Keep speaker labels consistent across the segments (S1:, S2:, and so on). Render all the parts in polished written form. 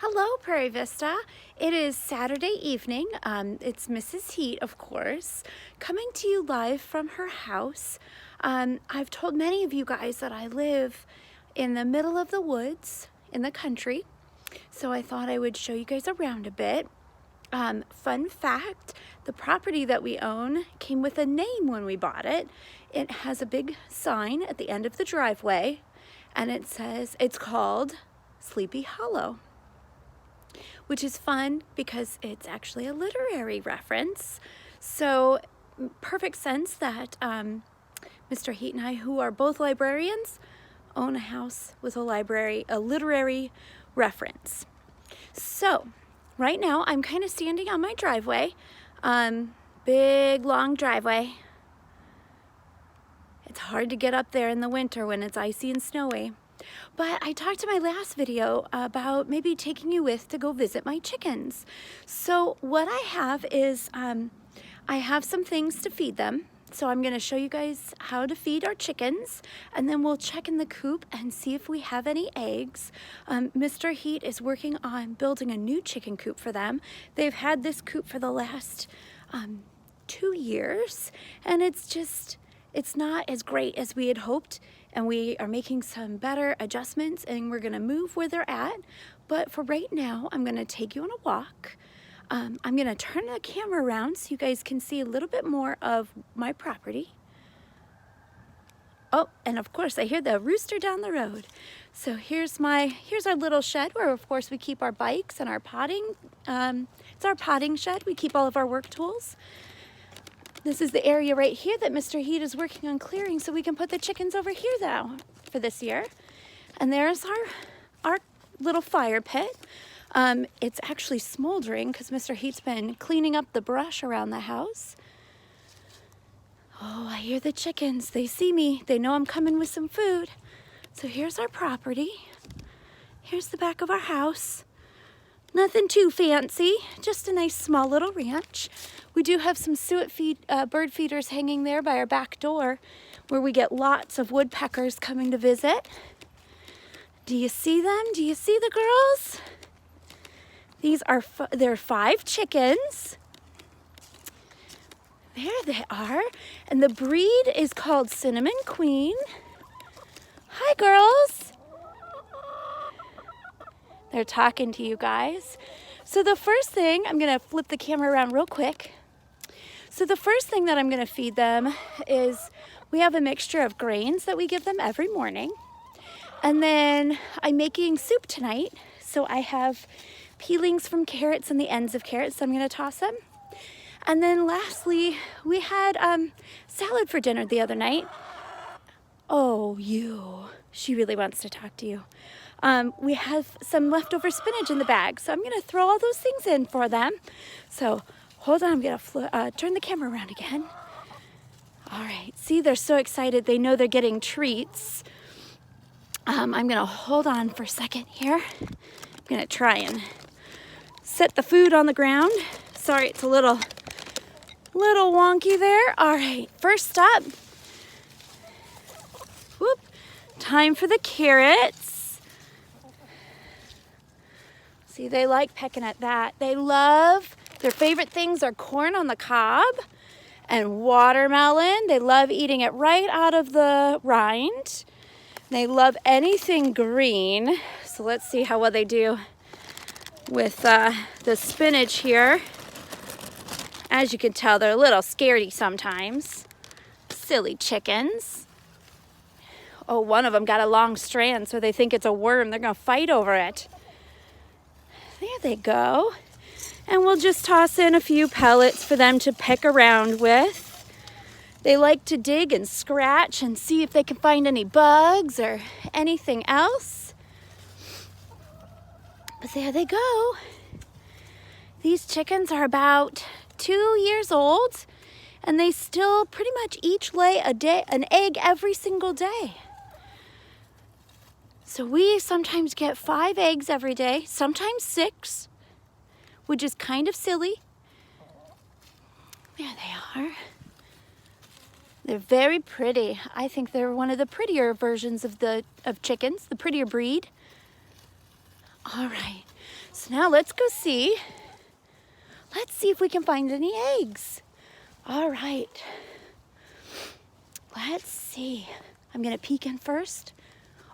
S1: Hello, Prairie Vista. It is Saturday evening. It's Mrs. Heat, of course, coming to you live from her house. I've told many of you guys that I live in the middle of the woods in the country, so I thought I would show you guys around a bit. Fun fact, the property that we own came with a name when we bought it. It has a big sign at the end of the driveway, and it says it's called Sleepy Hollow, which is fun because it's actually a literary reference. So perfect sense that Mr. Heat and I, who are both librarians, own a house with a literary reference. So right now I'm kind of standing on my driveway, big long driveway. It's hard to get up there in the winter when it's icy and snowy. But I talked in my last video about maybe taking you with to go visit my chickens. So what I have is I have some things to feed them. So I'm going to show you guys how to feed our chickens, and then we'll check in the coop and see if we have any eggs. Mr. Heat is working on building a new chicken coop for them. They've had this coop for the last 2 years, and it's not as great as we had hoped, and we are making some better adjustments, and we're gonna move where they're at. But for right now, I'm gonna take you on a walk. I'm gonna turn the camera around so you guys can see a little bit more of my property. Oh, and of course I hear the rooster down the road. So here's our little shed where of course we keep our bikes and our potting. It's our potting shed. We keep all of our work tools. This is the area right here that Mr. Heat is working on clearing so we can put the chickens over here now for this year. And there's our little fire pit. It's actually smoldering because Mr. Heat's been cleaning up the brush around the house. Oh, I hear the chickens. They see me. They know I'm coming with some food. So here's our property. Here's the back of our house. Nothing too fancy, just a nice small little ranch. We do have some bird feeders hanging there by our back door where we get lots of woodpeckers coming to visit. Do you see them? Do you see the girls? There are 5 chickens. There they are. And the breed is called Cinnamon Queen. Hi, girls. They're talking to you guys. So the first thing, I'm gonna flip the camera around real quick. So the first thing that I'm gonna feed them is, we have a mixture of grains that we give them every morning. And then I'm making soup tonight. So I have peelings from carrots and the ends of carrots, so I'm gonna toss them. And then lastly, we had salad for dinner the other night. Oh, she really wants to talk to you. We have some leftover spinach in the bag, so I'm gonna throw all those things in for them. So hold on, I'm gonna turn the camera around again. All right, see, they're so excited. They know they're getting treats. I'm gonna hold on for a second here. I'm gonna try and set the food on the ground. Sorry, it's a little wonky there. All right, first up, time for the carrots. See, they like pecking at that. Their favorite things are corn on the cob and watermelon. They love eating it right out of the rind. They love anything green. So let's see how well they do with the spinach here. As you can tell, they're a little scaredy sometimes. Silly chickens. Oh, one of them got a long strand, so they think it's a worm. They're gonna fight over it. There they go. And we'll just toss in a few pellets for them to pick around with. They like to dig and scratch and see if they can find any bugs or anything else. But there they go. These chickens are about 2 years old, and they still pretty much each lay an egg every single day. So we sometimes get 5 eggs every day, sometimes 6, which is kind of silly. There they are. They're very pretty. I think they're one of the prettier versions of chickens, the prettier breed. All right, So now let's go see. Let's see if we can find any eggs. All right. Let's see. I'm gonna peek in first.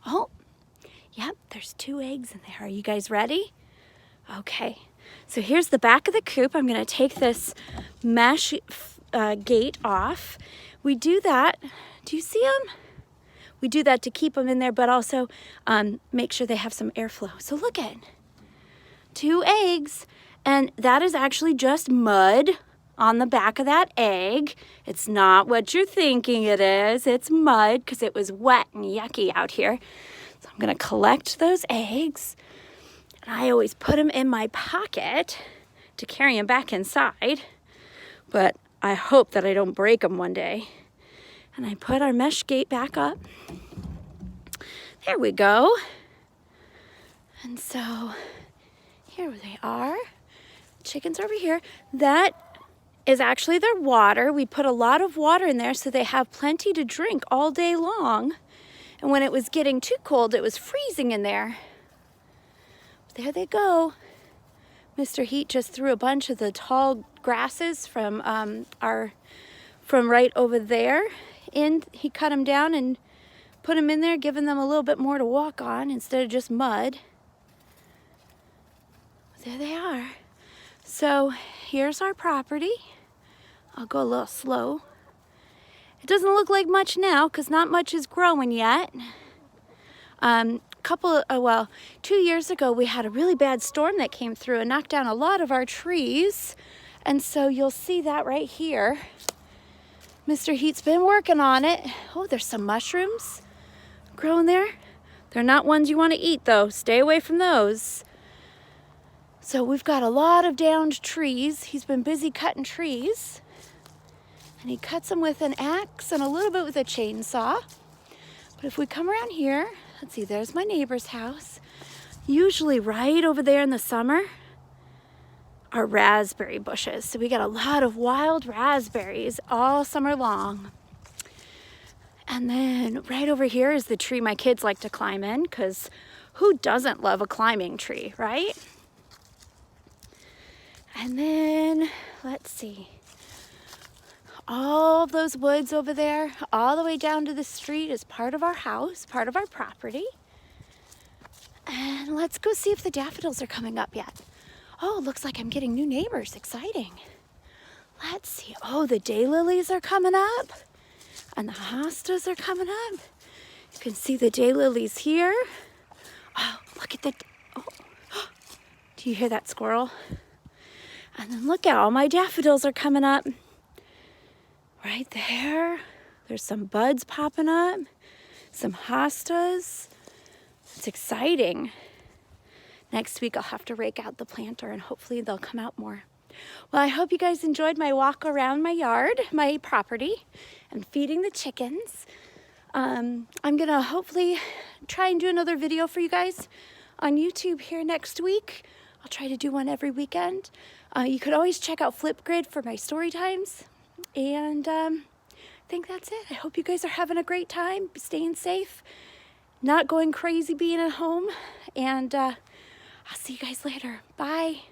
S1: Oh, yep, there's 2 eggs in there. Are you guys ready? Okay, so here's the back of the coop. I'm gonna take this mesh gate off. We do that, do you see them? We do that to keep them in there, but also make sure they have some airflow. So look at 2 eggs, and that is actually just mud on the back of that egg. It's not what you're thinking it is. It's mud because it was wet and yucky out here. So I'm gonna collect those eggs, and I always put them in my pocket to carry them back inside, but I hope that I don't break them one day. And I put our mesh gate back up. There we go. And so here they are. Chickens over here. That is actually their water. We put a lot of water in there so they have plenty to drink all day long. And when it was getting too cold, it was freezing in there. There they go. Mr. Heat just threw a bunch of the tall grasses from right over there in. He cut them down and put them in there, giving them a little bit more to walk on instead of just mud. There they are. So here's our property. I'll go a little slow. It doesn't look like much now because not much is growing yet. 2 years ago we had a really bad storm that came through and knocked down a lot of our trees. And so you'll see that right here. Mr. Heat's been working on it. Oh, there's some mushrooms growing there. They're not ones you want to eat though. Stay away from those. So we've got a lot of downed trees. He's been busy cutting trees. And he cuts them with an axe and a little bit with a chainsaw. But if we come around here, let's see, there's my neighbor's house. Usually right over there in the summer are raspberry bushes. So we got a lot of wild raspberries all summer long. And then right over here is the tree my kids like to climb in, because who doesn't love a climbing tree, right? And then, let's see, all those woods over there, all the way down to the street is part of our house, part of our property. And let's go see if the daffodils are coming up yet. Oh, looks like I'm getting new neighbors. Exciting. Let's see. Oh, the daylilies are coming up. And the hostas are coming up. You can see the daylilies here. Oh, look at the... Oh. Do you hear that squirrel? And then look at all my daffodils are coming up. Right there. There's some buds popping up. Some hostas. It's exciting. Next week I'll have to rake out the planter and hopefully they'll come out more. Well, I hope you guys enjoyed my walk around my yard, my property, and feeding the chickens. I'm gonna hopefully try and do another video for you guys on YouTube here next week. I'll try to do one every weekend. You could always check out Flipgrid for my story times. And I think that's it. I hope you guys are having a great time, staying safe, not going crazy being at home. And I'll see you guys later. Bye.